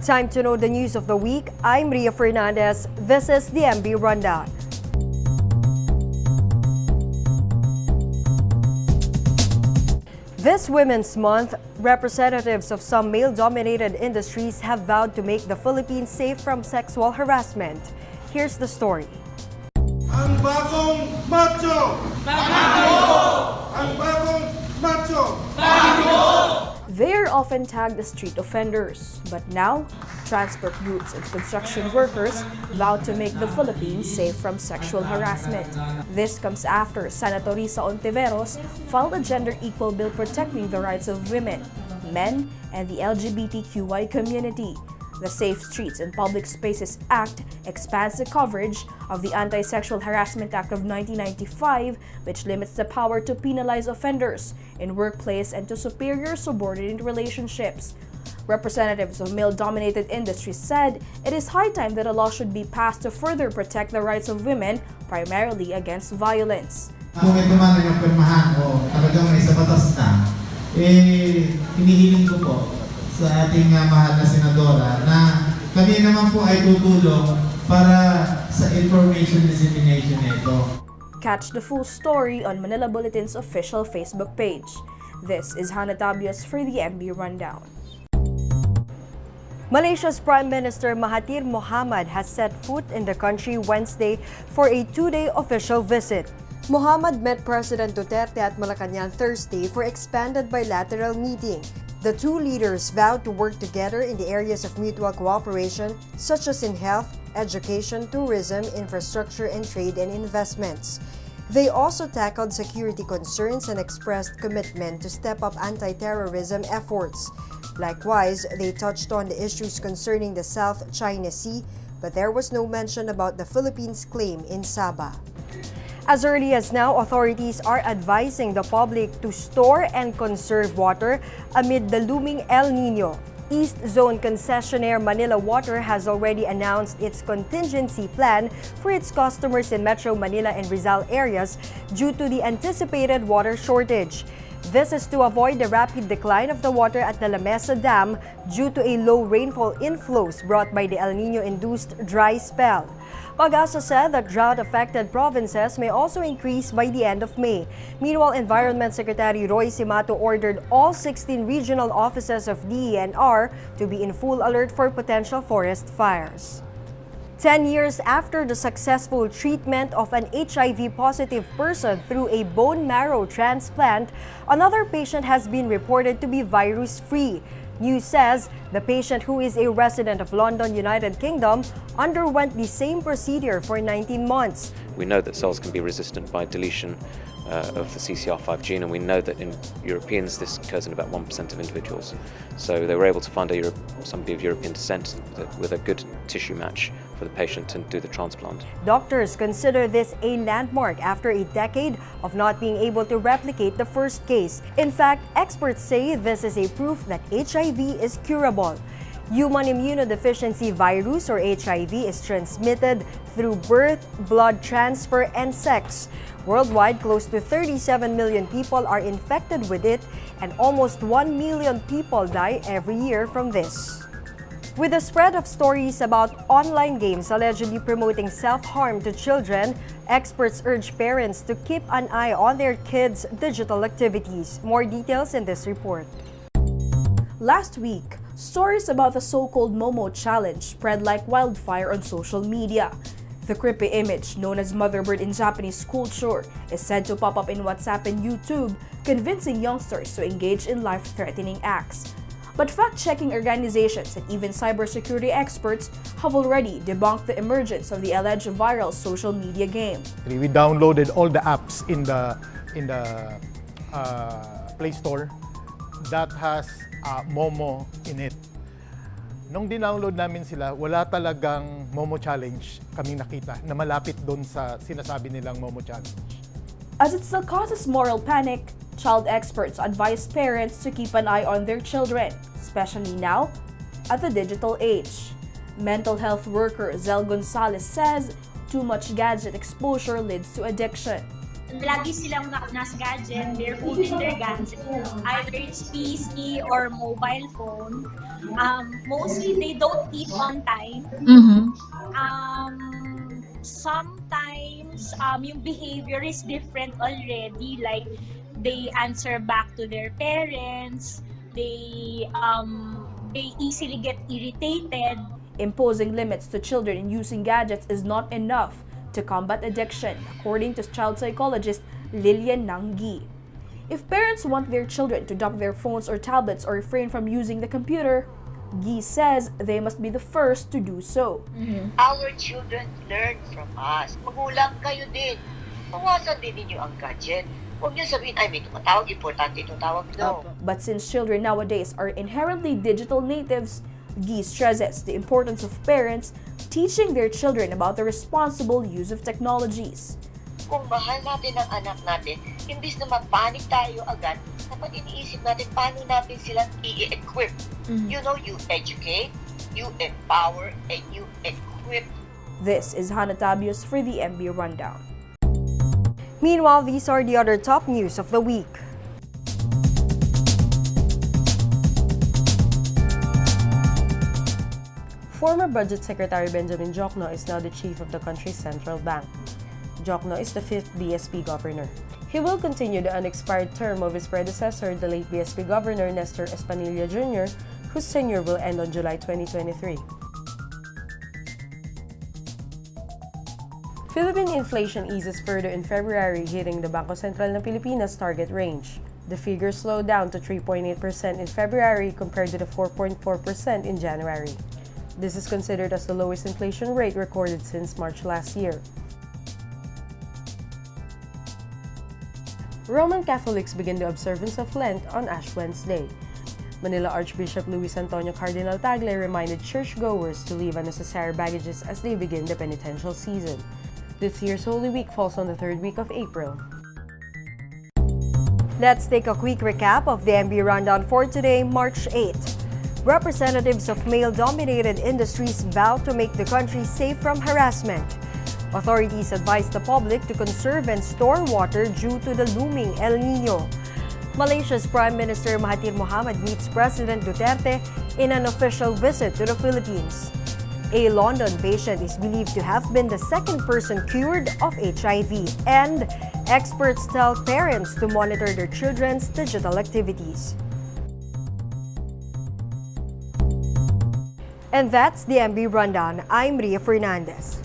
Time to know the news of the week. I'm Ria Fernandez. This is the MB Rundown. This Women's Month, representatives of some male-dominated industries have vowed to make the Philippines safe from sexual harassment. Here's the story. Ang bagong macho! Bago! Ang bagong macho! Bago! They're often tagged as street offenders, but now, transport groups and construction workers vowed to make the Philippines safe from sexual harassment. This comes after Senator Risa Ontiveros filed a gender-equal bill protecting the rights of women, men, and the LGBTQI community. The Safe Streets and Public Spaces Act expands the coverage of the Anti-Sexual Harassment Act of 1995, which limits the power to penalize offenders in workplace and to superior subordinate relationships. Representatives of male-dominated industries said it is high time that a law should be passed to further protect the rights of women, primarily against violence. Kung ito man yung pirmahan o talagang may sa batas na, hinihiling ko po sa ating mahal na senadora na kami naman po ay tutulong para sa information dissemination nito. Catch the full story on Manila Bulletin's official Facebook page. This is Hannah Tabios for the MB Rundown. Malaysia's Prime Minister Mahathir Mohamad has set foot in the country Wednesday for a two-day official visit. Mohamad met President Duterte at Malacanang Thursday for expanded bilateral meeting. The two leaders vowed to work together in the areas of mutual cooperation, such as in health, education, tourism, infrastructure, and trade and investments. They also tackled security concerns and expressed commitment to step up anti-terrorism efforts. Likewise, they touched on the issues concerning the South China Sea, but there was no mention about the Philippines' claim in Sabah. As early as now, authorities are advising the public to store and conserve water amid the looming El Niño. East Zone concessionaire Manila Water has already announced its contingency plan for its customers in Metro Manila and Rizal areas due to the anticipated water shortage. This is to avoid the rapid decline of the water at the La Mesa Dam due to a low rainfall inflows brought by the El Niño-induced dry spell. Pag-asa said that drought-affected provinces may also increase by the end of May. Meanwhile, Environment Secretary Roy Simato ordered all 16 regional offices of DENR to be in full alert for potential forest fires. 10 years after the successful treatment of an HIV-positive person through a bone marrow transplant, another patient has been reported to be virus-free. News says the patient, who is a resident of London, United Kingdom, underwent the same procedure for 19 months. We know that cells can be resistant by deletion of the CCR5 gene, and we know that in Europeans this occurs in about 1% of individuals. So they were able to find somebody of European descent with a good tissue match for the patient and do the transplant. Doctors consider this a landmark after a decade of not being able to replicate the first case. In fact, experts say this is a proof that HIV is curable. Human immunodeficiency virus, or HIV, is transmitted through birth, blood transfer, and sex. Worldwide, close to 37 million people are infected with it, and almost 1 million people die every year from this. With the spread of stories about online games allegedly promoting self-harm to children, experts urge parents to keep an eye on their kids' digital activities. More details in this report. Last week, stories about the so-called Momo Challenge spread like wildfire on social media. The creepy image, known as motherbird in Japanese culture, is said to pop up in WhatsApp and YouTube, convincing youngsters to engage in life-threatening acts. But fact-checking organizations and even cybersecurity experts have already debunked the emergence of the alleged viral social media game. We downloaded all the apps in the Play Store that has Momo in it. Nung dinownload namin sila, wala talagang Momo Challenge kaming nakita na malapit doon sa sinasabi nilang Momo Challenge. As it still causes moral panic, child experts advise parents to keep an eye on their children, especially now at the digital age. Mental health worker Zel Gonzalez says too much gadget exposure leads to addiction. lagi silang nasa gadget, they're holding their gadget, either it's PC or mobile phone. Mostly they don't eat on time. Sometimes yung behavior is different already, like they answer back to their parents, they easily get irritated. Imposing limits to children in using gadgets is not enough to combat addiction, according to child psychologist Lilian Nanggi. If parents want their children to drop their phones or tablets or refrain from using the computer, Gi says they must be the first to do so. Our children learn from us. Magulang kayo din. Bawasan din ninyo ang gadget. Huwag niyo sabihin, ay may tumatawag, importante itong tawag. No. But since children nowadays are inherently digital natives, Gi stresses the importance of parents teaching their children about the responsible use of technologies. Kung mahal natin ang anak natin, imbis na mapanik tayo agad, dapat iniisip natin paano natin silang i-equip. You know, you educate, you empower, and you equip. This is Hannah Tabios for the MB Rundown. Meanwhile, these are the other top news of the week. Former Budget Secretary Benjamin Jokno is now the chief of the country's central bank. Jokno is the 5th BSP governor. He will continue the unexpired term of his predecessor, the late BSP Governor Nestor Espanilla Jr., whose tenure will end on July 2023. Philippine inflation eases further in February, hitting the Bangko Sentral ng Pilipinas target range. The figure slowed down to 3.8% in February compared to the 4.4% in January. This is considered as the lowest inflation rate recorded since March last year. Roman Catholics begin the observance of Lent on Ash Wednesday. Manila Archbishop Luis Antonio Cardinal Tagle reminded churchgoers to leave unnecessary baggages as they begin the penitential season. This year's Holy Week falls on the 3rd week of April. Let's take a quick recap of the MB Rundown for today, March 8. Representatives of male-dominated industries vow to make the country safe from harassment. Authorities advise the public to conserve and store water due to the looming El Niño. Malaysia's Prime Minister Mahathir Mohamad meets President Duterte in an official visit to the Philippines. A London patient is believed to have been the second person cured of HIV, and experts tell parents to monitor their children's digital activities. And that's the MB Rundown. I'm Ria Fernandez.